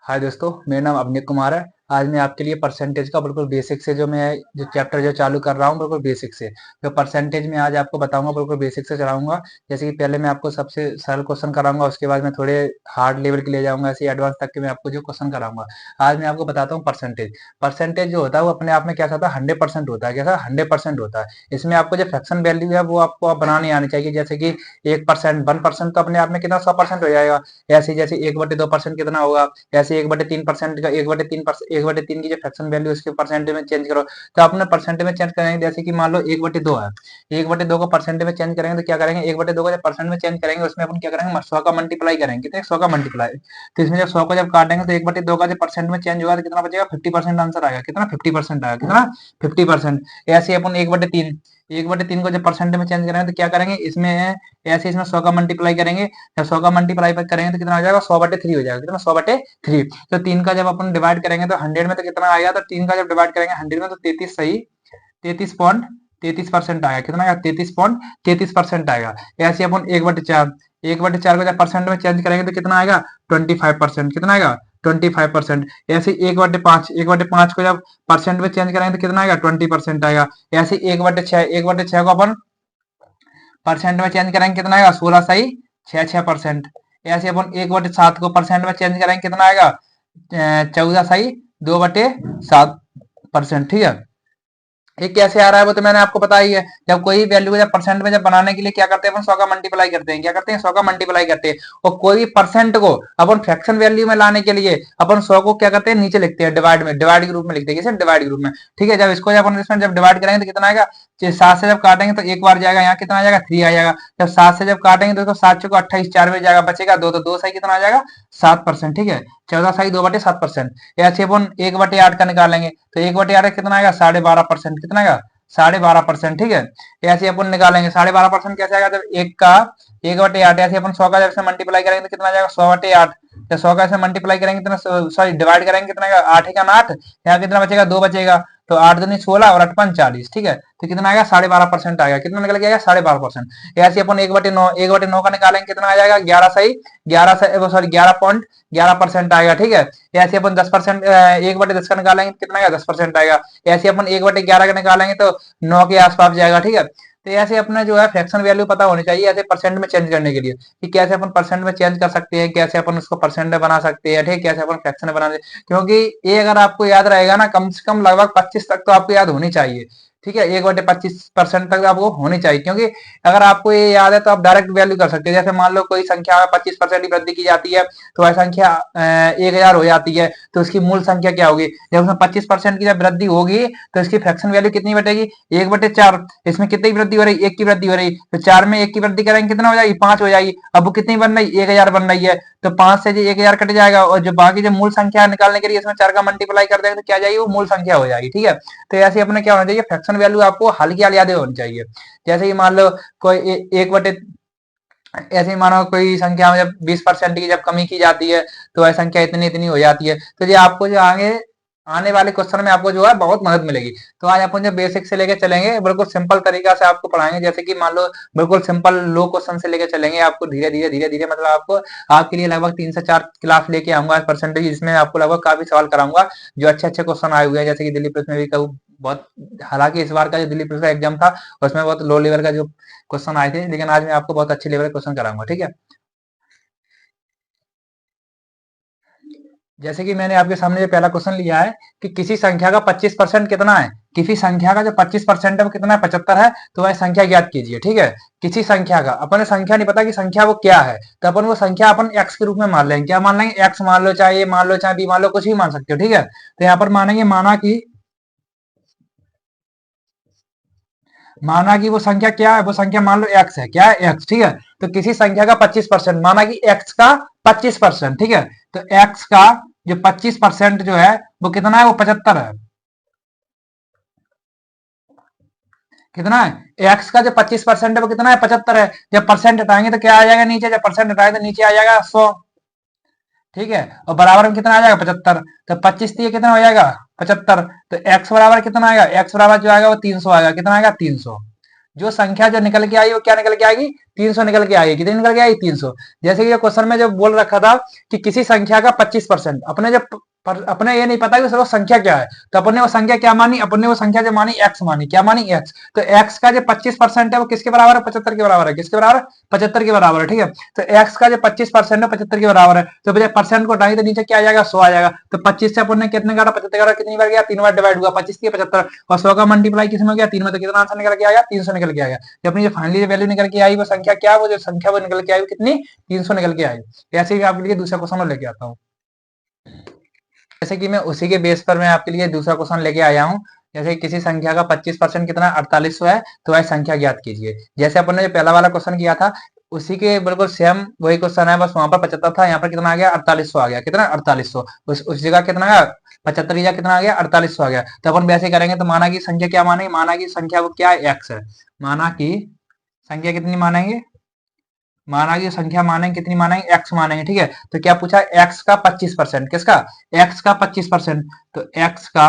हाय दोस्तों, मेरा नाम अभिनय कुमार है। आज मैं आपके लिए परसेंटेज का बिल्कुल बेसिक से जो चैप्टर चालू कर रहा हूँ, बिल्कुल बेसिक से जो परसेंटेज में आज आपको बताऊंगा, बिल्कुल बेसिक से चलाऊंगा। जैसे कि पहले मैं आपको सबसे सरल क्वेश्चन कराऊंगा, उसके बाद मैं थोड़े हार्ड लेवल के ले जाऊंगा, ऐसे एडवांस तक के मैं आपको जो क्वेश्चन कराऊंगा। आज मैं आपको बताता हूँ परसेंटेज। परसेंटेज जो होता है वो अपने आप में क्या होता है, 100% होता है। कैसा 100% होता है। इसमें आपको जो फ्रैक्शन वैल्यू है वो आपको आप बनानी आनी चाहिए। जैसे कि 1%, 1% तो अपने आप में कितना 100% हो जाएगा। ऐसे जैसे 1/2% कितना होगा, ऐसे 1/3% का 1/3 की जो फ्रैक्शन वैल्यू उसके परसेंटेज में चेंज करो। तो अपने परसेंटेज में चेंज करेंगे, जैसे कि मान लो 1/2 है। 1/2 को परसेंटेज में चेंज करेंगे तो क्या करेंगे, 1/2 को जब परसेंट में चेंज करेंगे उसमें अपन क्या करेंगे, 100 का मल्टीप्लाई करेंगे। कितने 100 का मल्टीप्लाई। तो इसमें जब 100 को जब काटेंगे तो 1/2 का जब परसेंट में चेंज होगा तो कितना बचेगा, 50% आंसर आएगा। कितना 50% आएगा, कितना 50%। ऐसे अपन 1/3 को जब परसेंट में चेंज करेंगे तो क्या करेंगे, इसमें ऐसे इसमें 100 का मल्टीप्लाई करेंगे। जब 100 का मल्टीप्लाई करेंगे तो कितना हो जाएगा, 100/3 हो जाएगा। कितना 100/3। तो 3 का जब अपन डिवाइड करेंगे तो 100 में तो कितना आएगा, तो 3 का जब डिवाइड करेंगे 100 में तो 33 सही 33.33% आएगा। कितना आएगा, 33.33% आएगा। ऐसे अपन 1/4 को जब परसेंट में चेंज करेंगे तो कितना आएगा, 25%। कितना आएगा, 25%। ऐसे 1/5 को जब परसेंट में चेंज करेंगे तो कितना आएगा, 20% आएगा। ऐसे 1/6 को अपन परसेंट में चेंज करेंगे कितना आएगा, 16 सही 6%। ऐसे अपन 1/7 को परसेंट में चेंज करेंगे कितना आएगा, 14 सही 2/7%। ठीक है। ये कैसे आ रहा है वो तो मैंने आपको बताया ही है। जब कोई वैल्यू को जब परसेंट में जब बनाने के लिए क्या करते हैं, अपन 100 का मल्टीप्लाई करते हैं। क्या करते हैं, 100 का मल्टीप्लाई करते हैं। और कोई भी परसेंट को अपन फ्रैक्शन वैल्यू में लाने के लिए अपन 100 को क्या करते हैं, नीचे लिखते हैं, डिवाइड में, डिवाइड के रूप में लिखते हैं। किसे, डिवाइड के रूप में। ठीक है। जब इसको जब अपन इसमें जब डिवाइड करेंगे तो कितना आएगा, 7 से जब काटेंगे तो एक बार जाएगा, यहाँ कितना आ जाएगा, 3 आ जाएगा। जब 7 से जब काटेंगे तो 7 चौको 28, 4 में जाएगा, बचेगा 2, तो 2 सही कितना आ जाएगा, 7%। ठीक है। 14 सही 2/7%। ऐसे अपन 1/8 का निकालेंगे तो 1/8 कितना आएगा, 12.5%। कितना आएगा, 12.5%। ठीक है। ऐसे अपन निकालेंगे 12.5% कैसे आएगा, जब एक का 1/8। ऐसे अपन 100 का जब से मल्टीप्लाई करेंगे तो कितना आ जाएगा, 100/8। जब 100 का से मल्टीप्लाई करेंगे कितना, सॉरी डिवाइड करेंगे कितना आएगा, 8 का 8, यहाँ कितना बचेगा, 2 बचेगा। तो 8 दूनी 16 और 8 40। ठीक है। तो कितना आएगा, 12.5% आएगा। कितना निकल के आएगा, 12.5%। ऐसे अपन 1/9 का निकालेंगे कितना आ जाएगा, 11 सही 11 से सॉरी 11.11% आएगा। ठीक है। ऐसे अपन 10%, 1/10 का निकालेंगे कितना आएगा, 10% आएगा। ऐसे अपन 1/11 का निकालेंगे तो 9 के आसपास जाएगा। ठीक है। तो ऐसे अपने जो है फ्रैक्शन वैल्यू पता होनी चाहिए, ऐसे परसेंट में चेंज करने के लिए कि कैसे अपन परसेंट में चेंज कर सकते हैं, कैसे अपन उसको परसेंट में बना सकते हैं। ठीक है। कैसे अपन फ्रैक्शन में बना सकते हैं, क्योंकि ये अगर आपको याद रहेगा ना, कम से कम लगभग 25 तक तो आपको याद होनी चाहिए। ठीक है। 1/25% तक आपको होनी चाहिए, क्योंकि अगर आपको ये याद है तो आप डायरेक्ट वैल्यू कर सकते हैं। जैसे मान लो कोई संख्या में 25% की वृद्धि की जाती है तो वह संख्या 1000 हो जाती है, तो उसकी मूल संख्या क्या होगी, जब उसमें 25% की जब वृद्धि होगी तो इसकी फ्रैक्शन वैल्यू कितनी बचेगी, 1/4। इसमें कितनी वृद्धि हो रही, 1 की वृद्धि हो रही, तो 4 में 1 की वृद्धि करेंगे कितना हो जाएगी, 5 हो जाएगी। अब वो कितनी बन रही, 1000 बन रही है। तो 5 से जो 1000 कट जाएगा और जो बाकी जो मूल संख्या निकालने के लिए इसमें 4 का मल्टीप्लाई कर देंगे तो क्या जाएगी, वो मूल संख्या हो जाएगी। ठीक है। तो ऐसे अपने क्या होना चाहिए, फ्रैक्शन वैल्यू आपको हल्की हल्की याद होनी चाहिए। जैसे कि मान लो कोई 1 ऐसे ही मानो कोई संख्या में जब 20% की जब कमी की जाती है तो वह संख्या इतनी इतनी हो जाती है। तो ये आपको जो आगे आने वाले क्वेश्चन में आपको जो है बहुत मदद मिलेगी। तो आज अपन जो बेसिक से लेके चलेंगे, बिल्कुल सिंपल तरीका से आपको पढ़ाएंगे। जैसे कि मान लो बिल्कुल सिंपल लो क्वेश्चन से लेके चलेंगे, आपको धीरे धीरे धीरे धीरे मतलब आपको आपके लिए लगभग 3 से 4 क्लास लेके आऊंगा परसेंटेज, जिसमें आपको लगभग काफी सवाल कराऊंगा जो अच्छे अच्छे क्वेश्चन आए हुए हैं। जैसे कि दिल्ली पुलिस में भी कहूँ बहुत, हालांकि इस बार का जो दिल्ली पुलिस का एग्जाम था उसमें बहुत लो लेवल का जो क्वेश्चन आए थे, लेकिन आज मैं आपको बहुत अच्छे लेवल के क्वेश्चन कराऊंगा। ठीक है। जैसे कि मैंने आपके सामने जो पहला क्वेश्चन लिया है कि किसी संख्या का 25% कितना है, किसी संख्या का जो 25% है वो कितना है, 75 है। तो वह संख्या ज्ञात कीजिए। ठीक है। किसी संख्या का, अपन संख्या नहीं पता कि संख्या वो क्या है, तो अपन वो संख्या अपन x के रूप में मान लेंगे। क्या मान लेंगे, x मान लो, चाहे a मान लो, चाहे b मान लो, कुछ भी मान सकते हो। ठीक है। तो यहाँ पर मानेंगे, माना कि वो संख्या क्या है, वो संख्या मान लो x है। क्या है, x। ठीक है। तो किसी संख्या का 25%, माना कि x का 25%। ठीक है। तो x का जो 25% जो है वो कितना है, वो 75 है। कितना है, x का जो 25% है वो कितना है, 75 है। जब परसेंट हटाएंगे तो क्या आ जाएगा नीचे, जब परसेंट हटाए तो नीचे आ जाएगा 100। ठीक है। और बराबर में कितना आ जाएगा, 75। तो 25 दिए कितना हो जाएगा, 75। तो x बराबर कितना आएगा, x बराबर जो आएगा वो 300 आएगा। कितना आएगा, 300। जो संख्या जो निकल के आई वो क्या निकल के आएगी, 300 निकल के आएगी। कितनी निकल के आएगी, 300। जैसे कि ये क्वेश्चन में जो बोल रखा था कि किसी संख्या का 25%, अपने जब अपने ये नहीं पता कि वो संख्या क्या है, तो अपने वो संख्या क्या मानी, अपने वो संख्या जो मानी एक्स मानी, क्या मानी, एक्स। तो एक्स का जो 25% है वो किसके बराबर है, 75 के बराबर है। किसके बराबर है, 75 के बराबर है, ठीक है। तो एक्स का जो 25% है 75 के बराबर है, तो बजाय परसेंट को हटाएंगे तो नीचे क्या आ जाएगा, 100 आ जाएगा। तो 25 से अपन ने कितने काटा, 75 काटा, कितनी बार गया, 3 बार डिवाइड हुआ, 25 की 75, और 100 का मल्टीप्लाई किसमें गया, 3 में, तो कितना आंसर निकल के आया, 300 निकल के आया। जब अपनी जो फाइनली वैल्यू निकल के आई वो संख्या क्या, वो जो संख्या वो निकल के आई वो कितनी, 300 निकल के आई। ऐसे ही आपके लिए दूसरा क्वेश्चन लेके आता हूँ। जैसे कि मैं उसी के बेस पर मैं आपके लिए दूसरा क्वेश्चन लेके आया हूँ। जैसे किसी संख्या का 25% कितना, 4800 है, तो वह संख्या ज्ञात कीजिए। जैसे अपन ने जो पहला वाला क्वेश्चन किया था उसी के बिल्कुल सेम वही क्वेश्चन है, बस वहां पर 75 था, यहाँ पर कितना आ गया, 4800 आ गया। कितना, 4800। उस जगह कितना आया, 75 की जगह कितना आ गया, 4800 आ गया। तो अपन वैसे करेंगे, तो माना की संख्या क्या मानेंगे, माना की संख्या वो क्या है, एक्स है। माना की संख्या कितनी मानेंगे, माना की संख्या मानेंगे, कितनी मानेंगे, एक्स मानेंगे, ठीक है। तो क्या पूछा, एक्स का 25%, किसका, एक्स का 25%। तो एक्स का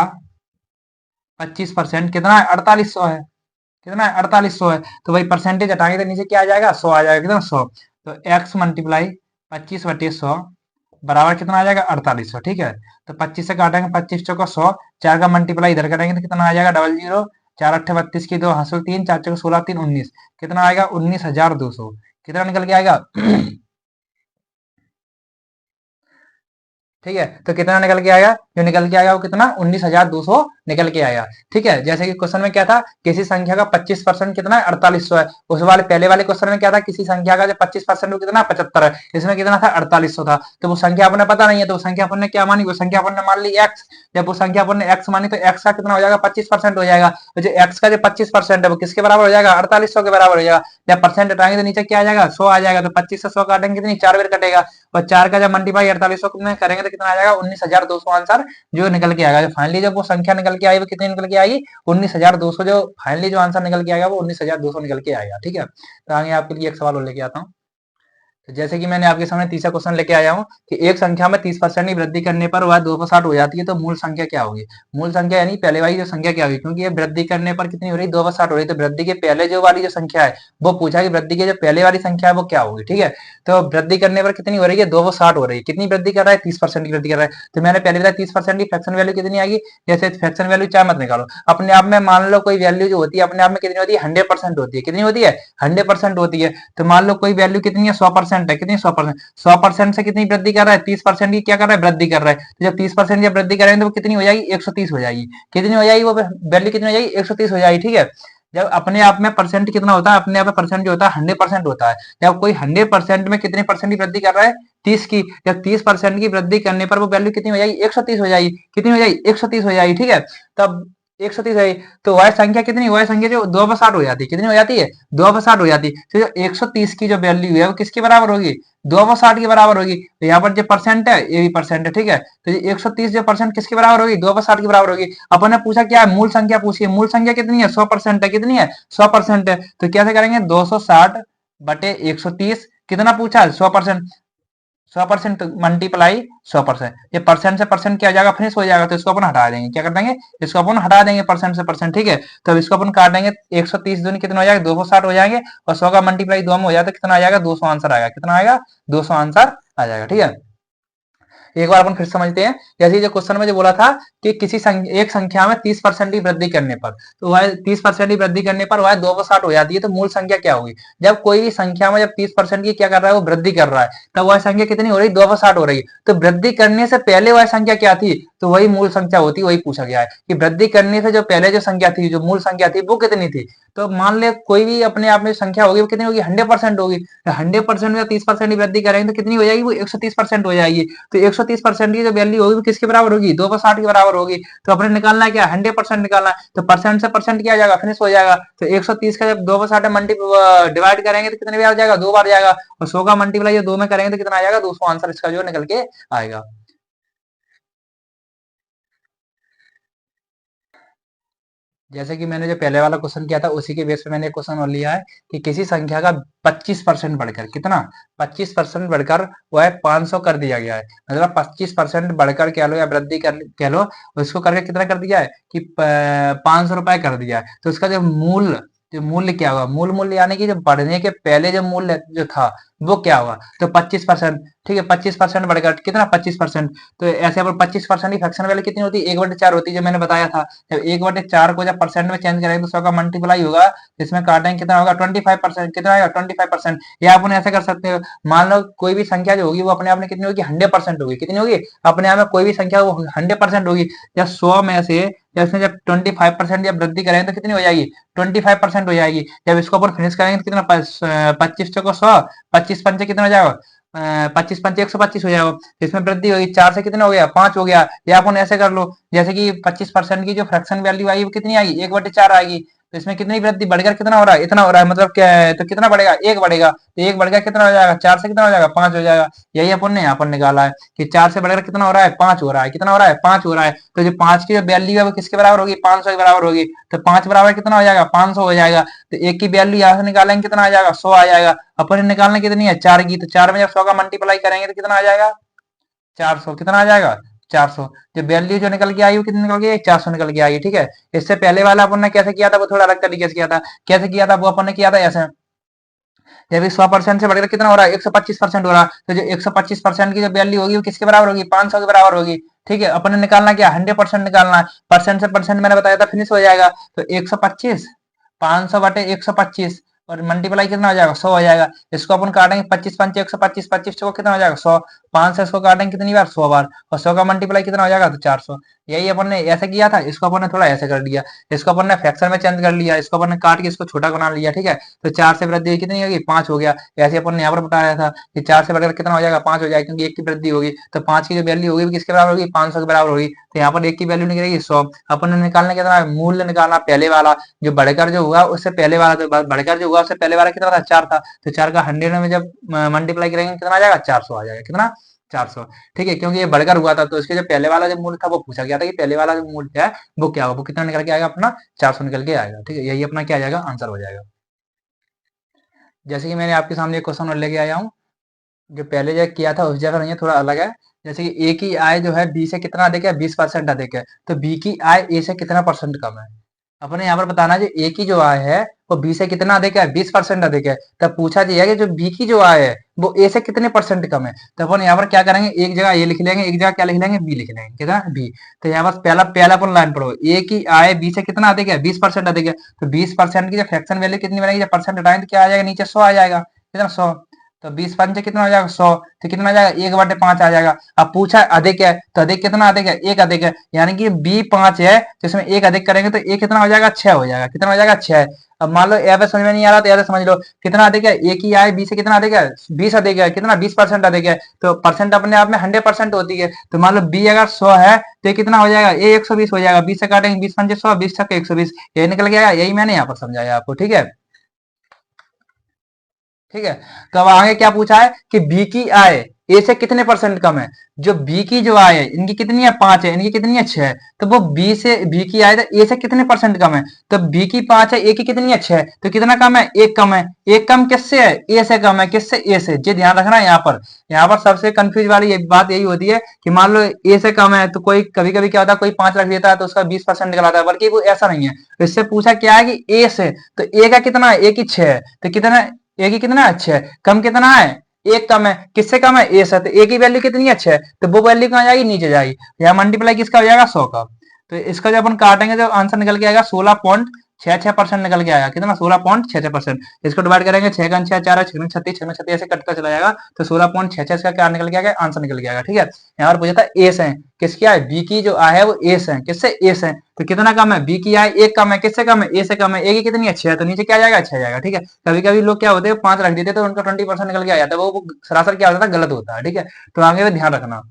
25% कितना है, 4800 है। कितना है, 4800 है। तो वही परसेंटेज हटाएंगे तो नीचे क्या आ जाएगा, 100 आ जाएगा। कितना, 100। तो एक्स मल्टीप्लाई 25/100 बराबर कितना आ जाएगा, 4800, ठीक है। तो 25 से काटेंगे, 25 चौका 100, 4 का मल्टीप्लाई इधर करेंगे तो कितना आ जाएगा, 00, 4 अट्ठे 32 की 2 हासिल 3, 4 चौका 16, 3 19, कितना आएगा, 19,200। कितना निकल के आएगा ठीक है। तो कितना निकल के आया, जो निकल के आया वो कितना, 19,200 निकल के आया, ठीक है। जैसे कि क्वेश्चन में क्या था, किसी संख्या का 25% कितना है, 4800 है। उस वाले पहले वाले क्वेश्चन में क्या था, किसी संख्या का जो 25% वो कितना, 75 है। इसमें कितना था, 4800 था। तो वो संख्या अपने पता नहीं है, तो वो संख्या अपन ने क्या मानी, वो संख्या अपन ने मान ली एक्स। जब वो संख्या अपन ने एक्स मानी तो एक्स का कितना हो जाएगा, 25% हो जाएगा। तो जो एक्स का जो 25% है वो किसके बराबर हो जाएगा, 4800 के बराबर हो जाएगा। जब परसेंट हटाएंगे तो नीचे क्या आ जाएगा, 100 आ जाएगा। तो 25 से 100 काटेंगे कितनी, 4 बार कटेगा, और 4 का जब मल्टीप्लाई 4800 में करेंगे तो कितना आ जाएगा, 19,200 आंसर जो निकल के आएगा। जो फाइनली जब वो संख्या निकल के आई वो कितनी निकल के आएगी, 19,200। जो फाइनली जो आंसर निकल के आएगा वो 19,200 निकल के आएगा, ठीक है। तो आगे आपके लिए एक सवाल और लेके आता हूँ। तो जैसे कि मैंने आपके सामने तीसरा क्वेश्चन लेके आया हूँ कि एक संख्या में 30% की वृद्धि करने पर वह 260 हो जाती है, तो मूल संख्या क्या होगी। मूल संख्या यानी पहले वाली जो संख्या क्या होगी, क्योंकि ये वृद्धि करने पर कितनी हो रही है, 260 हो रही है। तो वृद्धि के पहले जो वाली जो संख्या है वो पूछा कि वृद्धि की जो पहले वाली संख्या है वो क्या होगी, ठीक है। तो वृद्धि करने पर कितनी हो रही है, 260 हो रही है। कितनी वृद्धि कर रहा है, 30% की वृद्धि कर रहा है। तो मैंने पहले बताया 30% की फ्रैक्शन वैल्यू कितनी आएगी। जैसे फ्रैक्शन वैल्यू चाहे मत निकालो, अपने आप में मान लो कोई वैल्यू जो होती है अपने आप में कितनी होती है, 100% होती है। कितनी होती है, 100% होती है। तो मान लो कोई वैल्यू कितनी है, 100% है। कितनी, 100%। 100% से कितनी वृद्धि कर रहा है, 30% की क्या कर रहा है, वृद्धि कर रहा है। तो जब 30% की वृद्धि करेंगे तो वो कितनी हो जाएगी, 130 हो जाएगी। कितनी हो जाएगी, वो वैल्यू कितनी हो जाएगी, 130 हो जाएगी, ठीक है। जब अपने आप में परसेंट कितना होता है, अपने आप में परसेंट जो होता है 100% होता है। जब कोई 100% में कितने परसेंट की वृद्धि कर रहा है, 30 की। जब 30% की वृद्धि करने पर वो वैल्यू कितनी हो जाएगी, 130 हो जाएगी। कितनी हो जाएगी, 130 हो जाएगी, ठीक है। तब 130 है तो वह संख्या कितनी, वह संख्या जो 2/60 हो जाती है। कितनी हो जाती है, 2/60 हो जाती है। तो जो 130 की जो वैल्यू है वो किसके बराबर होगी, 2/60 के बराबर होगी। तो यहाँ पर जो परसेंट है ये भी परसेंट है, ठीक है। तो ये 130 जो परसेंट किसके बराबर होगी, 2/60 के बराबर होगी। अपन ने पूछा क्या है, मूल संख्या पूछी है। मूल संख्या कितनी है, 100% है। कितनी है, 100% है। तो कैसे करेंगे, 260/130, कितना पूछा है, 100%। 100% मल्टीप्लाई 100%। ये परसेंट से परसेंट क्या हो जाएगा, फिनिश हो जाएगा। तो इसको अपन हटा देंगे, क्या कर देंगे, इसको अपन हटा देंगे परसेंट से परसेंट, ठीक है। तो अब इसको अपन काट देंगे, 130 दूनी कितना हो जाएगा, 260 हो जाएंगे, और 100 का मल्टीप्लाई 2 में हो जाएगा तो कितना आ जाएगा, 200 आंसर आएगा। कितना आएगा, 200 आंसर आ जाएगा, ठीक है। एक बार अपन फिर समझते हैं। जैसे जो क्वेश्चन में जो बोला था कि किसी एक संख्या में 30% की वृद्धि करने पर, तो वह 30% की वृद्धि करने पर वह 2/60 हो जाती है। तो मूल संख्या क्या होगी। जब कोई भी संख्या में जब 30% की क्या कर रहा है, वो वृद्धि कर रहा है, तब वह संख्या कितनी हो रही है, 2/60 हो रही है। तो वृद्धि करने से पहले वह संख्या क्या थी, तो वही मूल संख्या होती, वही पूछा गया है कि वृद्धि करने से जो पहले जो संख्या थी, जो मूल संख्या थी, वो कितनी थी। तो मान ले कोई भी अपने आप में संख्या होगी वो कितनी होगी, 100% होगी। 100% में 30% की वृद्धि करेंगे तो कितनी हो जाएगी, वो 130% हो जाएगी। तो 130% की जो वैल्यू होगी वो किसके बराबर होगी, 2/60 के बराबर होगी। तो अपने निकालना है क्या, 100% निकालना है। तो परसेंट से परसेंट किया जाएगा, फिनिश हो जाएगा। तो 130 का जब 2/60 डिवाइड करेंगे तो कितने बार जाएगा, 2 बार जाएगा। और 100 का मल्टीप्लाई 2 में करेंगे तो कितना आ जाएगा, 200 आंसर इसका जो निकल के आएगा। जैसे कि मैंने जो पहले वाला क्वेश्चन किया था उसी के बेस पे मैंने क्वेश्चन और लिया है कि किसी संख्या का 25% बढ़कर, कितना, 25% बढ़कर वह 500 कर दिया गया है। मतलब 25% बढ़कर कह लो या वृद्धि कर कह लो, उसको करके कितना कर दिया है कि 500 रुपए कर दिया है। तो उसका जो मूल जो मूल्य क्या होगा, मूल मूल्य यानी कि जो बढ़ने के पहले जो मूल्य जो था वो क्या हुआ, तो 25%। ठीक है, 25% बढ़ेगा, कितना 25%। तो ऐसे अपन 25% की फ्रैक्शन वैल्यू कितनी होती है, 1/4 होती है, जो मैंने बताया था। जब 1/4 को जब परसेंट में चेंज करेंगे तो 100 का मल्टीप्लाई होगा, इसमें काटेंगे कितना होगा 25%, कितना आएगा 25%। या अपन ऐसे कर सकते हो, मान लो कोई भी संख्या जो होगी वो अपने आप में कितनी होगी 100% होगी, कितनी होगी अपने आप में कोई भी संख्या वो 100% होगी। या 100 में से या इसमें जब 25% जब वृद्धि करेंगे तो कितनी हो जाएगी 25% हो जाएगी। जब इसको अपन फिनिश करेंगे तो कितना 25 चौको 100, 25 पंचे कितना हो जाएगा 25 पंचे 125 हो जाएगा। इसमें वृद्धि होगी, 4 से कितना हो गया 5 हो गया। या अपन ऐसे कर लो, जैसे कि 25% की जो फ्रैक्शन वैल्यू आई वो कितनी आएगी 1/4 आएगी। तो इसमें कितनी वृद्धि बढ़कर कितना हो रहा है, इतना हो रहा है, मतलब क्या है, तो कितना बढ़ेगा 1 बढ़ेगा, तो 1 बढ़ गया कितना हो जाएगा 4 से कितना हो जाएगा 5 हो जाएगा। यही अपन ने यहाँ पर निकाला है कि 4 से बढ़कर कितना हो रहा है 5 हो रहा है, कितना हो रहा है 5 हो रहा है। तो जो 5 की जो वैल्यू है वो किसके बराबर होगी 500 के बराबर होगी। तो 5 बराबर कितना हो जाएगा 500 हो जाएगा। तो एक की वैल्यू यहाँ से निकालेंगे कितना आ जाएगा 100 आ जाएगा। अपन ने निकालने कितनी है 4 की, तो 4 में जब 100 का मल्टीप्लाई करेंगे तो कितना आ जाएगा 400, कितना आ जाएगा 400। जो वैल्यू जो निकल के आई वो कितनी निकल गई 400 निकल के आई। ठीक है, इससे पहले वाला अपन ने कैसे किया था वो थोड़ा अलग तरीके से किया था। कैसे किया था वो अपन ने किया था ऐसे, जब 100% से बढ़कर कितना हो रहा है 125% हो रहा है, तो जो 125% की जो वैल्यू होगी वो किसके बराबर होगी 500 के बराबर होगी। ठीक है, अपन ने निकालना क्या 100% निकालना है, परसेंट से परसेंट मैंने बताया था फिनिश हो जाएगा। तो 125 500 बटे 125 और मल्टीप्लाई कितना हो जाएगा 100 हो जाएगा। इसको अपन काटेंगे 25 पंचे 125, 25 को कितना हो जाएगा 100, 5 से इसको काटेंगे कितनी बार 100 बार, और 100 का मल्टीप्लाई कितना हो जाएगा तो 400। यही अपन ने ऐसे किया था, इसको अपन ने थोड़ा ऐसे कर दिया, इसको अपन ने फ्रैक्शन में चेंज कर लिया, इसको अपन ने काट के इसको छोटा बना लिया। ठीक है, तो 4 से वृद्धि हुई कितनी होगी 5 हो गया। ऐसे अपन ने यहाँ पर बताया था कि 4 से बढ़कर कितना हो जाएगा 5 हो जाएगा, क्योंकि 1 की वृद्धि होगी। तो 5 की जो वैल्यू होगी वो किसके बराबर होगी 500 के बराबर होगी। तो यहाँ पर 1 की वैल्यू निकलेगी 100। अपन ने निकालना कितना है मूल्य निकालना पहले वाला, जो बढ़कर जो हुआ उससे पहले वाला, तो बढ़कर जो हुआ उससे पहले वाला कितना था 4 था। तो 4 का 100 में जब मल्टीप्लाई करेंगे कितना आ जाएगा 400 आ जाएगा, कितना 400। ठीक है, क्योंकि ये बढ़कर हुआ था तो इसके जो पहले वाला जो मूल्य था वो पूछा गया था कि पहले वाला जो मूल्य है वो क्या होगा, वो कितना निकल के आएगा अपना 400 निकल के आएगा। ठीक है, यही अपना क्या आ जाएगा आंसर हो जाएगा। जैसे कि मैंने आपके सामने एक क्वेश्चन और लेके आया हूँ, जो पहले जो किया था उस जगह नहीं है, थोड़ा अलग है। जैसे कि ए की आय जो है बी से कितना अधिक है 20% अधिक है, तो बी की आय ए से कितना परसेंट कम है। अपने यहाँ पर बताना है ए की जो आय है वो बी से कितना अधिक है 20% अधिक है। तब पूछा जाए कि जो बी की जो आय है वो ए से कितने परसेंट कम है। तो अपन यहाँ पर क्या करेंगे, एक जगह ए लिख लेंगे, एक जगह क्या लिख लेंगे बी लिख लेंगे, कितना बी। तो यहाँ पर पहला पहला अपन लाइन पढ़ो, ए की आय बी से कितना अधिक है 20% अधिक है। तो 20% की जो फ्रैक्शन वैल्यू कितनी बनेगी, जब परसेंट हटाएंगे तो क्या आ जाएगा नीचे 100 आ जाएगा, कितना 100। तो 20 पंचे कितना हो जाएगा 100, तो कितना आ जाएगा 1/5 आ जाएगा। अब पूछा अधिक है तो अधिक कितना अधिक है एक अधिक है, यानी कि बी 5 है तो इसमें एक अधिक करेंगे तो ए कितना हो जाएगा 6 हो जाएगा, कितना हो जाएगा 6। अब मान लो यहाँ पे समझ में नहीं आ रहा तो यहाँ समझ लो कितना अधिक है ए की आय बी से कितना अधिक है 20 अधिक है, कितना 20% अधिक है। तो परसेंट अपने आप में 100% होती है। तो मान लो बी अगर 100 है तो ये कितना हो जाएगा ए 120 हो जाएगा, 20 से काटेंगे 20 पंचे 100, 20 छक्के 120, यही निकल गया। यही मैंने यहाँ पर समझाया आपको। ठीक है, ठीक है। तो अब आगे क्या पूछा है कि बी की आय ए से कितने परसेंट कम है। जो बी की जो आय है इनकी कितनी है 5 है, इनकी कितनी है 6 है। तो वो बी से बी की आय ए से कितने परसेंट कम है। तो बी की 5 है, ए की कितनी है 6 है, तो कितना कम है एक कम है। एक कम किससे है ए से कम है, किससे ए से। ये ध्यान रखना है यहाँ पर। यहाँ पर सबसे कंफ्यूज वाली बात यही होती है कि मान लो ए से कम है तो कोई कभी कभी क्या होता है कोई 5 रख देता है तो उसका 20% निकल आता है, बल्कि वो ऐसा नहीं है। इससे पूछा क्या है कि ए से, तो ए का कितना है ए की 6 है, तो कितना ए की कितना अच्छे है कम कितना है एक कम है, किससे कम है ए से। तो ए की वैल्यू कितनी अच्छी है तो वो वैल्यू कहाँ जाएगी नीचे जाएगी। यहाँ मल्टीप्लाई किसका हो जाएगा 100 का। तो इसका जब अपन काटेंगे तो आंसर निकल के आएगा 16.66% निकल के आएगा, कितना 16.66%। इसको डिवाइड करेंगे 6 का 6 4 6 36 6 36 ऐसे कटता चला जाएगा तो 16.66 इसका क्या निकल के आएगा आंसर निकल के आएगा। ठीक है, यहाँ पर पूछा था ए से किसकी आय बी की जो आय है वो ए से, किससे ए से। तो कितना कम है बी की आय एक कम है, किससे कम है ए से कम है। ए की कितनी अच्छी है तो नीचे क्या जाएगा अच्छा जाएगा। ठीक है, कभी कभी लोग क्या होते हैं 5 रख देते तो उनका 20% निकल के आ जाता है, वो सरासर क्या होता है गलत होता है। ठीक है, तो आगे भी ध्यान रखना।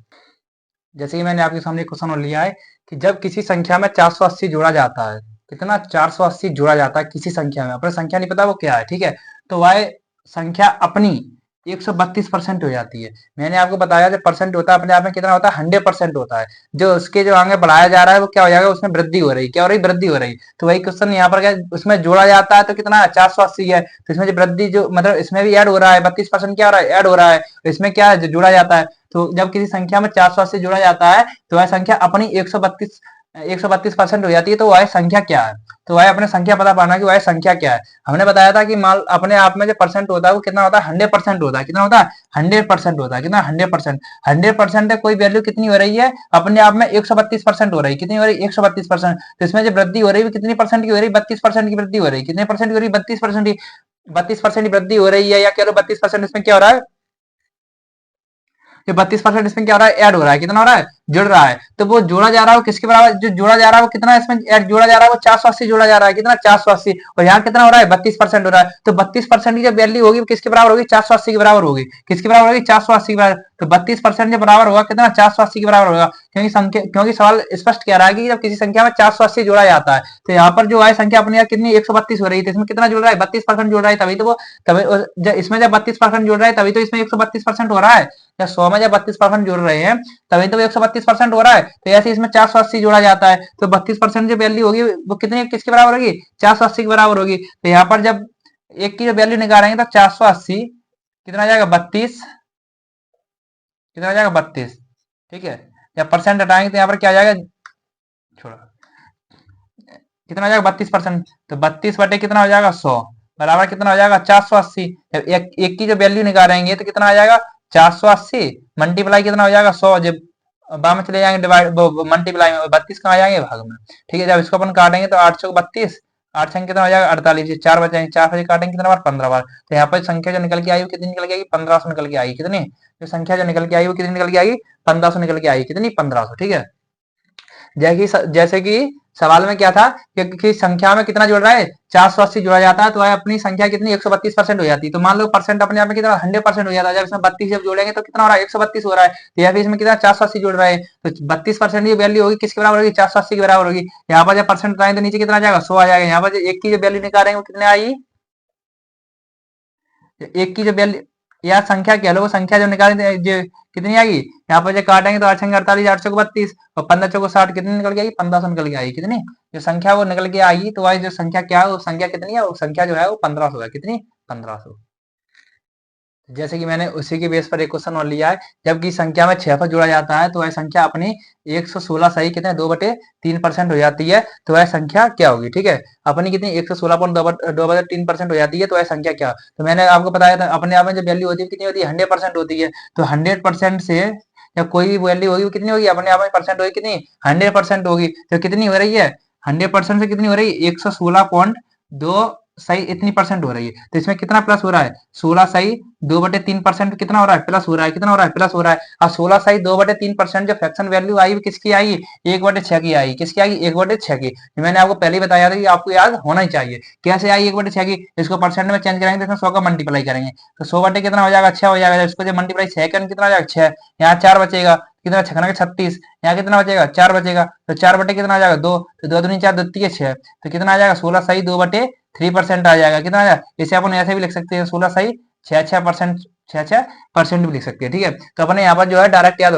जैसे कि मैंने आपके सामने क्वेश्चन और लिया है कि जब किसी संख्या में 480 जोड़ा जाता है, कितना 480 जोड़ा जाता है किसी संख्या में, अपने संख्या नहीं पता वो क्या है। ठीक है, तो वह संख्या अपनी 132% हो जाती है। मैंने आपको बताया जो परसेंट होता है अपने आप में कितना होता है 100% होता है। जो उसके जो आगे बढ़ाया जा रहा है वो क्या हो जाएगा उसमें वृद्धि हो रही, क्या हो रही वृद्धि हो रही। तो वही क्वेश्चन यहाँ पर क्या उसमें जोड़ा जाता है तो कितना 480 है, तो इसमें जो वृद्धि जो मतलब इसमें भी ऐड हो रहा है 32% क्या हो रहा है ऐड हो रहा है, इसमें क्या है जोड़ा जाता है। तो जब किसी संख्या में 480 जोड़ा जाता है तो वह संख्या अपनी 132 132% हो जाती है, तो वाई संख्या क्या है? तो वाई अपने संख्या पता पाना कि वाई संख्या क्या है। हमने बताया था कि माल अपने आप में जो परसेंट होता है वो कितना होता है? 100% होता है। कितना होता है? 100% होता है। कितना? 100%। 100% है, कोई वैल्यू कितनी हो रही है अपने आप में? 132% हो रही है। कितनी हो रही है? 132%। तो इसमें जो वृद्धि हो रही है कितनी परसेंट की हो रही है? 32% की वृद्धि हो रही है। कितने परसेंट की हो रही है? 32% की। 32% की वृद्धि हो रही है, या कह लो 32% इसमें क्या हो रहा है? ये 32% इसमें क्या हो रहा है? ऐड हो रहा है। कितना हो रहा है? जुड़ रहा है। तो वो जोड़ा जा रहा है वो किसके बराबर? जो जोड़ा जा रहा है वो कितना इसमें ऐड जोड़ा जा रहा है? वो 480 जोड़ा जा रहा है। कितना? 480। और यहाँ कितना हो रहा है? 32% हो रहा है। तो 32% की जो वैल्यू होगी वो किसके बराबर होगी? 480 के बराबर होगी। किसके बराबर होगी? 480 के बराबर। तो 32% जो बराबर होगा कितना? 480 के बराबर होगा। क्योंकि सवाल स्पष्ट कह रहा है कि जब किसी संख्या में 480 जोड़ा जाता है, तो यहाँ पर जो है संख्या अपने यहाँ कितनी 132 हो रही है, तो इसमें कितना जुड़ रहा है? 32% जुड़ रहा है। तभी तो वो तभी इसमें जब 32% जुड़ रहा है तभी तो इसमें 132% हो रहा है। या 100 में जब 32% जुड़ रहे हैं तभी तो 132% हो रहा है। तो ऐसे इसमें 480 जोड़ा जाता है, तो 32% जो वैल्यू होगी वो कितनी किसके बराबर होगी? 480 के बराबर होगी। तो यहाँ पर जब एक की जो वैल्यू निकालेंगे तो 480 कितना आ जाएगा? 32। कितना आ जाएगा? 32। ठीक है। जब परसेंट हटाएंगे तो यहाँ पर क्या आ जाएगा? छोड़ो, कितना हो जाएगा? 32%। तो 32 बटे कितना हो जाएगा? 100 बराबर कितना हो जाएगा? 480। जब एक की जो वैल्यू निकालेंगे तो कितना आ जाएगा? 480 मल्टीप्लाई कितना हो जाएगा? 100। जब बाद में चले जाएंगे डिवाइड मल्टीप्लाई में, 32 कहाँ आ जाएंगे? भाग में। ठीक है। जब इसको अपन काटेंगे तो 8 32, 8 संख्या कितना हो जाएगा? 48। 4 बचेंगे, 4 बजे काटेंगे कितना बार? 15 बार। तो यहाँ पर संख्या जो निकल के आई वो कितनी निकल के आएगी? 1500 निकल के आएगी। कितनी? जो संख्या जो निकल के आई वो कितनी निकल के आएगी? 1500 निकल के आएगी। कितनी? 1500। ठीक है। जैसे कि सवाल में क्या था कि संख्या में कितना जुड़ रहा है? 480 जुड़ा जाता है, तो अपनी संख्या कितनी? 132% हो जाती है। तो मान लो परसेंट अपने आप में कितना? 100% हो जाता है। जब इसमें 32 जब जोड़ेंगे तो कितना हो रहा है? 132 हो रहा है। तो यहाँ पे इसमें कितना? 480 जुड़ रहा है। तो 32% की वैल्यू होगी किसके बराबर होगी? 480 के बराबर होगी। यहाँ पर जब परसेंट आएंगे तो नीचे कितना आ जाएगा? 100 आ जाएगा। यहाँ पर जो एक की जो वैल्यू निकालेंगे वो कितने आई? एक की जो वैल्यू या संख्या कह लो, वो संख्या जो निकालेंगे जो कितनी आएगी? यहाँ पर जो काटेंगे तो 8 छंग 48, 8 चौक 32 और 15 चौक 60, कितनी निकल के आएगी? 1500 निकल के आएगी। कितनी? जो संख्या वो निकल के आई, तो वही जो संख्या क्या है वो संख्या कितनी है? वो संख्या जो है वो 1500 है। कितनी? 1500। जैसे कि मैंने उसी के बेस पर एक क्वेश्चन और लिया है। जबकि संख्या में 6 पर जोड़ा जाता है तो वह संख्या अपनी 116 सही कितने 2/3% हो जाती है, तो वह संख्या क्या होगी? ठीक है। अपनी कितनी 116.2/3% हो जाती है, तो वह संख्या क्या? तो मैंने आपको बताया था अपने आप में जो वैल्यू होती है कितनी होती है? 100% होती है। तो 100% से या कोई भी वैल्यू होगी वो कितनी होगी? अपने आप में परसेंट होगी कितनी? 100% होगी। तो कितनी हो रही है? 100% से कितनी हो रही है? 116.2 सही इतनी परसेंट हो रही है। तो इसमें कितना प्लस हो रहा है? 16 सही 2/3% कितना हो रहा है? प्लस हो रहा है। कितना हो रहा है? प्लस हो रहा है। और 16 सही 2/3% जो फ्रैक्शन वैल्यू आई वो किसकी आई? 1/6 की आई। किसकी आई? 1/6 की। मैंने आपको पहले ही बताया था कि आपको याद होना ही चाहिए। कैसे आई 1/6 की? इसको परसेंट में चेंज करेंगे तो इसमें 100 का मल्टीप्लाई करेंगे तो 100 बटे कितना हो जाएगा? 6 हो जाएगा। इसको जब मल्टीप्लाई 6 करेंगे कितना हो जाएगा? 6। यहाँ 4 बचेगा। कितना? 6 36। यहाँ कितना बचेगा? 4 बचेगा। तो 4 बटे कितना आ जाएगा? 2। तो 2 दूनी 4 द्वितीय 6। तो कितना आ जाएगा? 16 सही 2/3% आ जाएगा। कितना आ जाएगा? इसे अपन ऐसे भी लिख सकते हैं 16 सही 6-6%, 6-6% भी लिख सकते हैं। ठीक है। तो अपने यहाँ पर जो है डायरेक्ट याद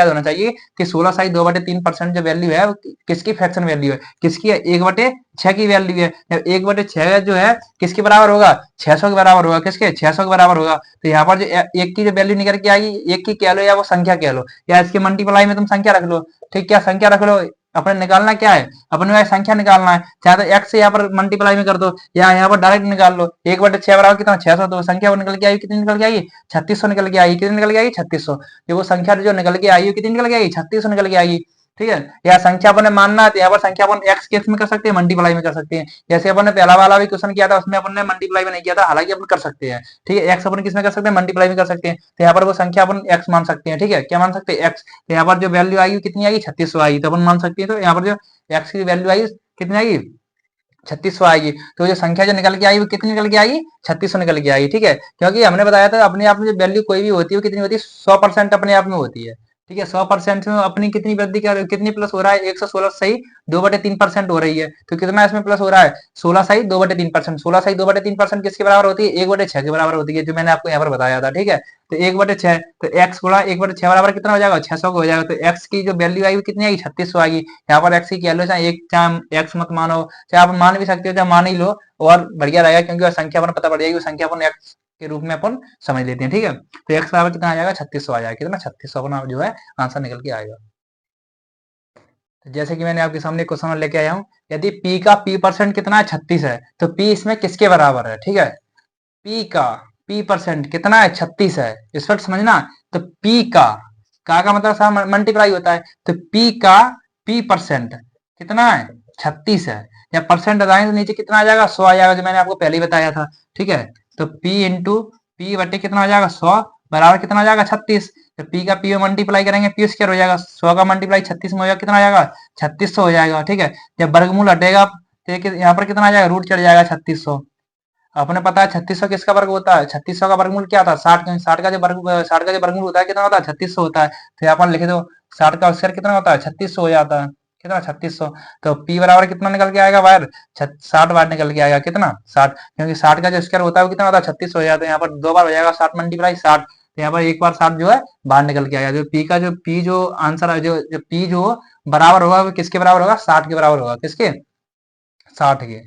होना चाहिए कि 16 सही 2/3% जो वैल्यू है वो किसकी फ्रैक्शन वैल्यू है? किसकी है? 1/6 की वैल्यू है। 1/6 जो है किसके बराबर होगा? 600 के बराबर होगा। किसके? 600 के बराबर होगा। तो यहाँ पर जो एक की जो वैल्यू निकल के आएगी, एक की कह लो या वो संख्या कह लो या इसके मल्टीप्लाई में तुम संख्या रख लो। ठीक, क्या संख्या रख लो। अपने निकालना क्या है? अपने वह संख्या निकालना है। चाहे तो एक्स से यहाँ पर मल्टीप्लाई में कर दो या यहाँ पर डायरेक्ट निकाल लो। 1/6 बराबर कितना? 600। तो संख्या वो निकल के आई कितनी? निकल के आई 3600 निकल के आई। कितनी निकल के आई? 3600। वो संख्या जो निकल के आई कितनी निकल के आई? 3600 निकल के आई। ठीक है। या संख्या अपन ने मानना है तो यहाँ पर संख्या अपन एक्स केस में कर सकते हैं, मल्टीप्लाई में कर सकते हैं। जैसे अपन ने पहला वाला भी क्वेश्चन किया था उसमें अपन ने मल्टीप्लाई में नहीं किया था, हालांकि अपन कर सकते हैं। ठीक है। एक्स अपन किस में कर सकते हैं? मल्टीप्लाई में कर सकते हैं। तो यहाँ पर वो संख्या अपन एक्स मान सकते हैं। ठीक है। क्या मान सकते हैं? एक्स। तो यहाँ पर जो वैल्यू आएगी कितनी आएगी? 3600 आएगी। तो अपन मान सकते हैं तो यहाँ पर जो एक्स की वैल्यू आएगी कितनी आएगी? 3600 आएगी। तो जो संख्या जो निकल के आई वो कितनी निकल के आएगी? 3600 निकल के आएगी। ठीक है। क्योंकि हमने बताया था अपने आप में जो वैल्यू कोई भी होती है वो कितनी होती है? 100% अपने आप में होती है। ठीक है। 100% में अपनी कितनी वृद्धि कर कितनी प्लस हो रहा है? 116 सही 2/3% हो रही है। तो कितना इसमें प्लस हो रहा है? 16 सही 2/3%। 16 सही 2/3% किसके बराबर होती है? 1/6 के बराबर होती है, जो मैंने आपको यहाँ पर बताया था। ठीक है। तो 1/6 तो एक्स गुणा 1/6 बराबर कितना हो जाएगा? 600 का हो जाएगा। तो एक्स की जो वैल्यू आएगी कितनी आएगी? 3600 आएगी। यहाँ पर एक्स की कह लो, चाहे एक चाहे एक्स मत मानो, चाहे आप मान भी सकते हो, चाहे मान ही लो और बढ़िया रहेगा, क्योंकि वो संख्या अपन पता पड़ जाएगी। वो संख्या अपन एक्स के रूप में अपन समझ लेते हैं। ठीक है। तो एक्स बराबर कितना आ जाएगा? 3600 आ जाएगा। कितना? 3600 अपना जो है आंसर निकल के आएगा। जैसे कि मैंने आपके सामने क्वेश्चन लेके आया हूँ, यदि p का p% कितना है 36 है, तो p इसमें किसके बराबर है, ठीक है। p का p% कितना है 36 है, इस वक्त समझना। तो p का मतलब सारा मल्टीप्लाई होता है, तो p का p% कितना है 36 है, या परसेंट लगाएंगे तो नीचे कितना आ जाएगा 100 आ जाएगा, जो मैंने आपको पहले ही बताया था, ठीक है। तो p इंटू पी बटे कितना आ जाएगा 100 बराबर कितना आ जाएगा 36। तो p का p में मल्टीप्लाई करेंगे p स्क्वायर हो जाएगा, 100 का मल्टीप्लाई 36 में हो जाएगा, कितना आ जाएगा 3600 हो जाएगा, ठीक है। जब वर्गमूल हटेगा तो यहाँ पर कितना आ जाएगा रूट चढ़ जाएगा 3600। आपने पता है 3600 किसका वर्ग होता है, 3600 का वर्गमूल क्या था 60, 60 का जो वर्गमूल होता है कितना होता है 3600 होता है। तो यहाँ पर लिख दो 60 का स्क्वायर कितना होता है 3600 हो जाता है, कितना 3600। तो p बराबर कितना निकल के आएगा बाहर 60 बार निकल के आएगा, कितना 60, क्योंकि 60 का जो स्क्वायर होता है वो कितना होता है 3600 हो जाता है। यहाँ पर दो बार हो जाएगा 60 मल्टीप्लाई 60, तो यहाँ पर एक बार 60 जो है बाहर निकल के आएगा। जो p का जो p जो आंसर है, जो p जो बराबर होगा वो किसके बराबर होगा 60 के बराबर होगा, किसके 60 के,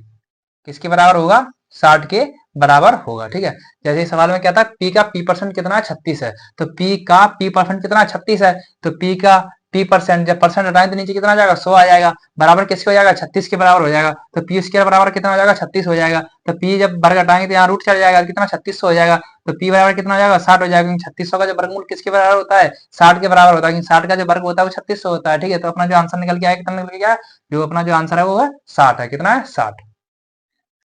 किसके बराबर होगा 60 के बराबर होगा, ठीक है। जैसे इस सवाल में क्या था, p का p% कितना है 36 है, तो p का p% कितना है 36 है, तो p का p% जब परसेंट हटाएं तो नीचे कितना आ जाएगा 100 आ जाएगा, बराबर किसके हो जाएगा 36 के बराबर हो जाएगा। तो p स्क्वायर बराबर कितना हो जाएगा 36 हो जाएगा। तो p जब वर्ग हटाएंगे तो यहाँ रूट चढ़ जाएगा, कितना 3600 हो जाएगा। तो p बराबर कितना हो जाएगा 60 हो जाएगा, क्योंकि 3600 का जो वर्गमूल किसके बराबर होता है 60 के बराबर होता है, क्योंकि 60 का जो वर्ग होता है वो 3600 होता है, ठीक है। तो अपना जो आंसर निकल के आया कितना निकल गया, जो अपना जो आंसर है वो है 60 है, कितना है 60।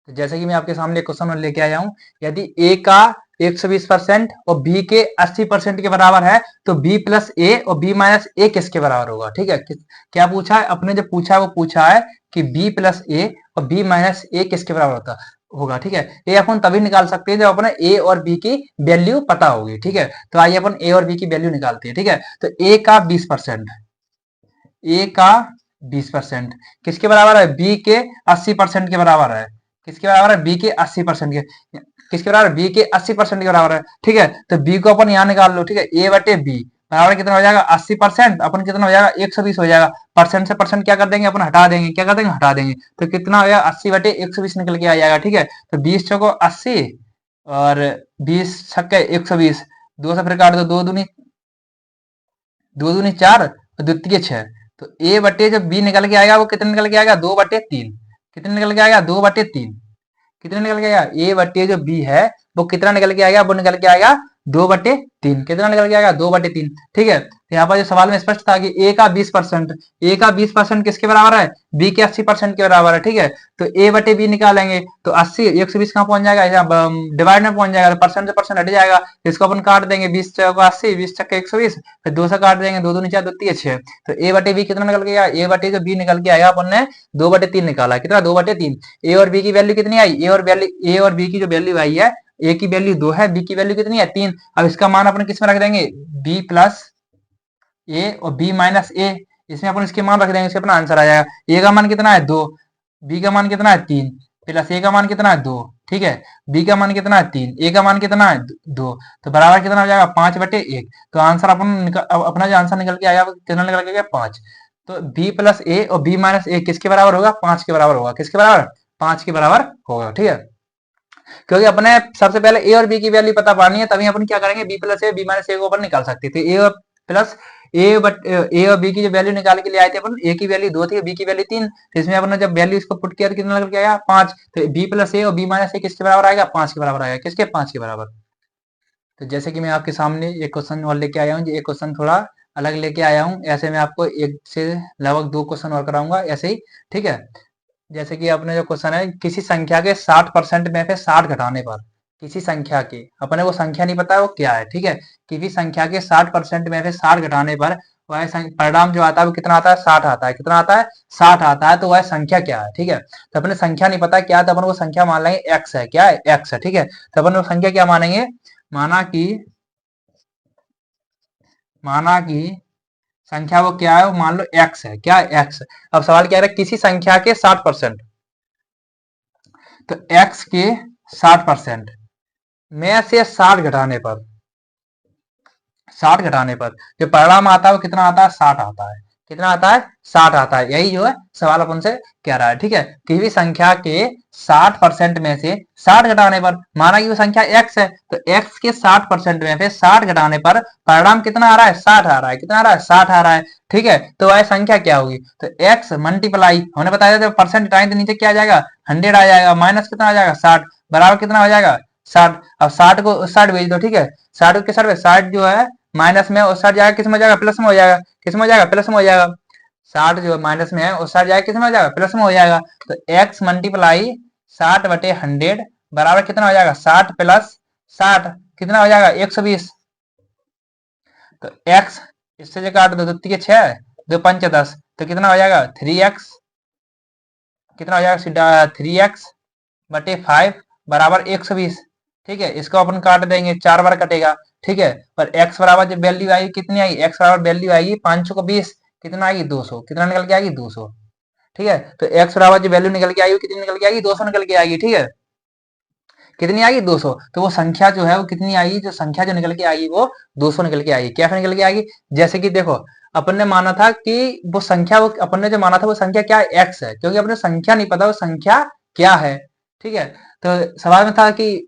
तो जैसे कि मैं आपके सामने क्वेश्चन लेके आया हूं, यदि a का 120% और b के 80% के बराबर है, तो b प्लस ए और b माइनस ए किसके बराबर होगा, ठीक है। क्या पूछा है अपने, जो पूछा है वो पूछा है कि b प्लस ए और b माइनस ए किसके बराबर होता होगा, ठीक है। ये अपन तभी निकाल सकते हैं जब अपने a और b की वैल्यू पता होगी, ठीक है। तो आइए अपन a और b की वैल्यू निकालते हैं, ठीक है। तो a का 20%, ए का 20% किसके बराबर है बी के 80% के बराबर है, किसके बराबर है बी के 80% के, किसके बराबर बी के 80% के बराबर है, ठीक है। तो बी को अपन यहाँ निकाल लो, ठीक है। ए बटे बी बराबर कितना हो जाएगा 80%, अपन कितना हो जाएगा 120 हो जाएगा। परसेंट से परसेंट क्या कर देंगे अपन हटा देंगे, क्या कर देंगे हटा देंगे, तो कितना हो जाएगा 80 बटे 120 निकल के आ जाएगा, ठीक है। तो 20 चौको 80 और 20 छक्के 120, दो से फिर काट दो, दो दूनी 4 और द्वितीय 6। तो ए बटे जब बी निकल के आएगा वो कितने निकल के आएगा 2/3, कितने निकल के आएगा 2/3, कितने निकल के आएगा ए बटे जो बी है वो कितना निकल के आएगा, वो निकल के आएगा 2/3, कितना निकल के आएगा 2/3, ठीक है। तो यहाँ पर जो सवाल में स्पष्ट था कि ए का 20%, ए का 20% किसके बराबर है बी के 80% के बराबर है, ठीक है। तो ए बटे बी निकालेंगे तो 80 120 कहाँ पहुंच जाएगा, डिवाइड में पहुंच जाएगा, तो परसेंट से परसेंट हट जाएगा, इसको अपन काट देंगे 20 चौका 80, 20 छक्के 120, फिर 2 से काट देंगे, 2 दूनी 4 द्वितीय 6। तो ए बटे बी कितना निकल गया, ए बटे जो बी निकल के आएगा अपन ने 2/3 निकाला, कितना 2/3। ए और बी की वैल्यू कितनी आई, ए और बी की जो वैल्यू आई है, ए की वैल्यू 2 है, बी की वैल्यू कितनी है 3। अब इसका मान अपन किस में रख देंगे बी प्लस ए और बी माइनस ए, इसमें अपन इसके मान रख देंगे, इससे अपना आंसर आ जाएगा। ए का मान कितना है 2, बी का मान कितना है 3, प्लस ए का मान कितना है 2, ठीक है। बी का मान कितना है 3, ए का मान कितना है 2, तो बराबर कितना हो जाएगा 5/1। तो आंसर अपन अपना जो आंसर निकल के आएगा कितना निकल के आएगा 5। तो बी प्लस ए और बी माइनस ए किसके बराबर होगा 5 के बराबर होगा, किसके बराबर 5 के बराबर होगा, ठीक है। क्योंकि अपने सबसे पहले ए और बी की वैल्यू पता पानी है, तभी अपन क्या करेंगे B plus A B minus A को अपन निकाल सकते थे। ए और प्लस ए और बी की जो वैल्यू निकाल के लिए आए थे अपन, ए की वैल्यू 2 थी बी की वैल्यू 3, तो इसमें अपन जब वैल्यू इसको पुट किया कितना निकल के आया 5। तो बी प्लस ए और बी माइनस ए किसके बराबर आएगा 5 के बराबर आएगा, किसके 5 के बराबर। तो जैसे कि मैं आपके सामने एक क्वेश्चन और लेके आया हूँ, ये क्वेश्चन थोड़ा अलग लेके आया हूँ, ऐसे मैं आपको एक से लगभग 2 क्वेश्चन और कराऊंगा ऐसे ही, ठीक है। जैसे कि अपने जो क्वेश्चन है, किसी संख्या के 60% में से 60 घटाने पर, किसी संख्या के, अपने को संख्या नहीं पता है वो क्या है, ठीक है। किसी संख्या के 60% में से 60 घटाने पर वह परिणाम जो आता है वो कितना आता है 60 आता है, कितना आता है 60 आता है। तो वह संख्या क्या है, ठीक है। तो अपने संख्या नहीं पता क्या है, तो अपन वो संख्या मान लेंगे एक्स है, क्या है एक्स है, ठीक है। तो अपन वो संख्या क्या मानेंगे, माना कि संख्या वो क्या है, वो मान लो एक्स है, क्या है एक्स। अब सवाल क्या है किसी संख्या के 60%, तो x के 60% में से 60 घटाने पर, 60 घटाने पर जो परिणाम आता है वो कितना आता है 60 आता है, कितना आता है 60 आता है। यही जो है सवाल अपन से कह रहा है, ठीक है। किसी भी संख्या के 60% में से 60 घटाने पर, माना कि वो संख्या x है, तो x के 60% में से 60 घटाने पर परिणाम कितना आ रहा है 60 आ रहा है। कितना आ रहा है 60 आ रहा है, ठीक है। तो वह संख्या क्या होगी, तो x मल्टीप्लाई, हमने बताया था परसेंट हटाएंगे तो नीचे क्या आ जाएगा 100 आ जाएगा, माइनस कितना आ जाएगा 60, बराबर कितना हो जाएगा 60। अब 60 को 60 भेज दो, ठीक है। 60 के 60 जो है माइनस में, और 60 जाएगा किस में हो जाएगा प्लस में हो जाएगा, किस में हो जाएगा प्लस में हो जाएगा। 60 जो माइनस में है और 60 जाएगा किस में हो जाएगा प्लस में हो जाएगा। तो x मल्टीप्लाई 60/100 बराबर कितना हो जाएगा 60 प्लस 60 कितना हो जाएगा 120। तो x इससे जो काट दो, दो तीन 6, दो पंच 10, तो कितना हो जाएगा 3x, कितना हो जाएगा 3x/5 बराबर 120, ठीक है। इसको अपन काट देंगे, 4 बार कटेगा, ठीक है। पर x बराबर जब वैल्यू आएगी कितनी आएगी, x बराबर वैल्यू आएगी 5 को 20, कितना आएगी 200, कितना निकल के आएगी 200, ठीक है। तो x बराबर जो वैल्यू निकल के आएगी कितनी निकल के आएगी 200 निकल के आएगी, ठीक है। कितनी आएगी 200। तो वो संख्या जो है वो कितनी आएगी, जो संख्या जो निकल के आएगी वो 200 निकल के आएगी। क्या निकल के आएगी, जैसे कि देखो अपन ने माना था कि वो संख्या, वो अपन ने जो माना था वो संख्या क्या है x है, क्योंकि अपने संख्या नहीं पता वो संख्या क्या है, ठीक है। तो सवाल में था कि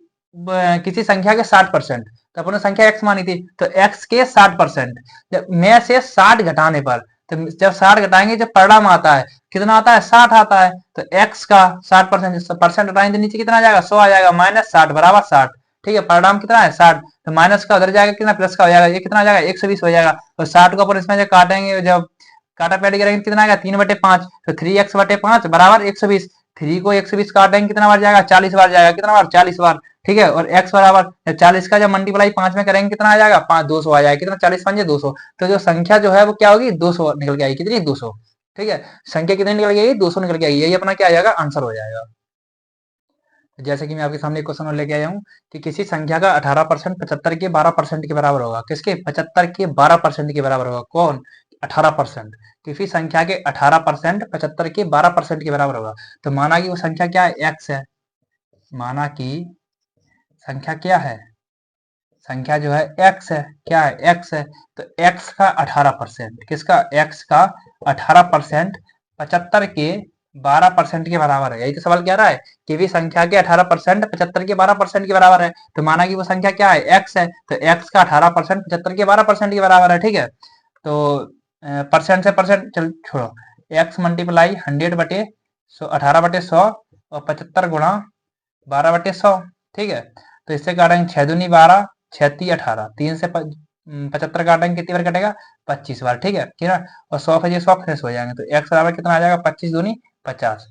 किसी संख्या के 60%, तो अपन ने संख्या x मानी थी, तो x के 60% में से 60 घटाने पर, तो जब 60 घटाएंगे जब परिणाम आता है कितना आता है 60 आता है। तो x का 60% हटाएंगे तो नीचे कितना आ जाएगा 100 आ जाएगा, माइनस 60 बराबर 60, ठीक है। परिणाम कितना है 60, तो माइनस का उधर जाएगा कितना प्लस का हो जाएगा, ये कितना आ जाएगा 120 हो जाएगा। तो 60 को अपन इसमें जब काटेंगे, जब काटा पैटी करेंगे कितना आएगा 3/5, तो 3x/5 बराबर 120। 3 को 120 काटेंगे कितना बार जाएगा 40 बार जाएगा, कितना बार 40 बार, ठीक है। और x बराबर 40 का जब मल्टीप्लाई 5 में करेंगे कितना आ जाएगा 5 200 आ जाएगा, कितना 40 5 200। तो जो संख्या जो है वो क्या होगी 200 निकल के आएगी, कितनी 200, ठीक है। संख्या कितनी निकल के आएगी 200 निकल के आएगी, यही अपना क्या आ जाएगा आंसर हो जाएगा। जैसे कि मैं आपके सामने एक क्वेश्चन और लेके आया हूँ कि किसी संख्या का 18% 75 के 12% के बराबर होगा। किसके 75 के 12% के बराबर होगा, कौन 18%। किसी संख्या के 18% 75 के 12% के बराबर होगा। तो माना कि वो संख्या क्या है x है, माना कि संख्या क्या है, संख्या जो है x है, क्या है x है। तो x का 18%, किसका x का 18% 75 के 12% के बराबर है। यही तो सवाल कह रहा है कि भी संख्या के 18% 75 के 12% के बराबर है। तो माना कि वो संख्या क्या है x है, तो x का 18% 75 के 12% के बराबर है, ठीक है। तो परसेंट से परसेंट चल छोड़ो, x मल्टीप्लाई 100/100 18/100 और 75 गुणा 12/100, ठीक है। तो इससे काटेंगे 6 दूनी 12, 6 ती 18, 3 से 75 काटेंगे कितनी बार कटेगा 25 बार, ठीक है। ठीक है, और 100 से 100 फ्रेश हो जाएंगे, तो x बराबर कितना आ जाएगा 25 दूनी 50।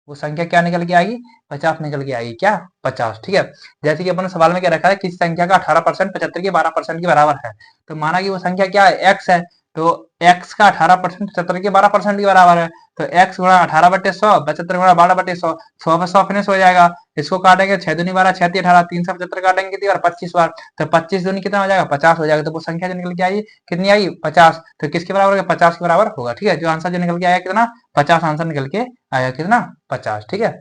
वो संख्या क्या निकल के आएगी 50 निकल के आएगी, क्या 50, ठीक है। जैसे कि अपन ने सवाल में क्या रखा है, किसी संख्या का 18% 75 के 12% के बराबर है। तो माना कि वो संख्या क्या है x है, तो x का 18% 75 के 12% के बराबर है। तो x गुणा 18/100 75 गुणा 12/100, 100 में 100 फिनिश हो जाएगा। इसको काटेंगे 6 दूनी 12, 6 ती 18, 375 काटेंगे कितनी बार 25 बार, तो 25 दूनी कितना हो जाएगा 50 हो जाएगा। तो वो संख्या जो निकल के आई कितनी आई 50, तो किसके बराबर होगा 50 के बराबर होगा, ठीक है। जो आंसर जो निकल के आया कितना 50 आंसर निकल के आया, कितना 50, ठीक है।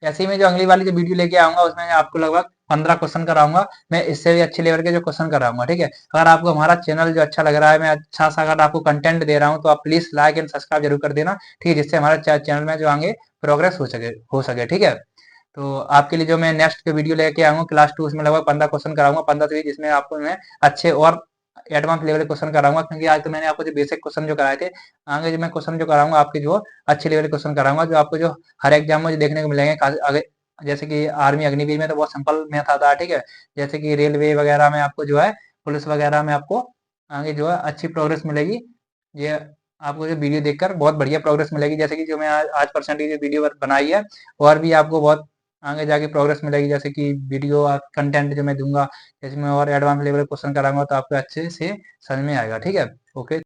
ऐसे ही मैं जो अगली वाली जो वीडियो लेके आऊंगा उसमें आपको लगभग 15 क्वेश्चन कराऊंगा, मैं इससे भी अच्छे लेवल के जो क्वेश्चन कराऊंगा, ठीक है। अगर आपको हमारा चैनल जो अच्छा लग रहा है, मैं अच्छा सा अगर आपको कंटेंट दे रहा हूँ, तो आप प्लीज लाइक एंड सब्सक्राइब जरूर कर देना, ठीक है, जिससे हमारे चैनल में जो आगे प्रोग्रेस हो सके, ठीक है। तो आपके लिए जो मैं नेक्स्ट वीडियो लेके आऊंगा क्लास 2, उसमें लगभग 15 क्वेश्चन कराऊंगा, 15 से 20, जिसमें आपको मैं अच्छे और एडवांस लेवल के क्वेश्चन कराऊंगा, क्योंकि आज तो मैंने आपको जो बेसिक क्वेश्चन जो कराए थे, आगे जो मैं क्वेश्चन जो कराऊंगा आपके जो अच्छे लेवल के क्वेश्चन कराऊंगा, जो आपको जो हर एग्जाम में जो देखने को मिलेंगे आगे। जैसे कि आर्मी अग्निवीर में तो बहुत सिंपल मैथ आता है, ठीक है। जैसे कि रेलवे वगैरह में आपको जो है, पुलिस वगैरह में आपको आगे जो है अच्छी प्रोग्रेस मिलेगी। ये आपको जो वीडियो देखकर बहुत बढ़िया प्रोग्रेस मिलेगी, जैसे कि जो मैं आज परसेंट की जो वीडियो बनाई है, और भी आपको बहुत आगे जाके प्रोग्रेस मिलेगी। जैसे कि वीडियो कंटेंट जो मैं दूंगा, जैसे मैं और एडवांस लेवल क्वेश्चन कराऊंगा, तो आपको अच्छे से समझ में आएगा, ठीक है। ओके।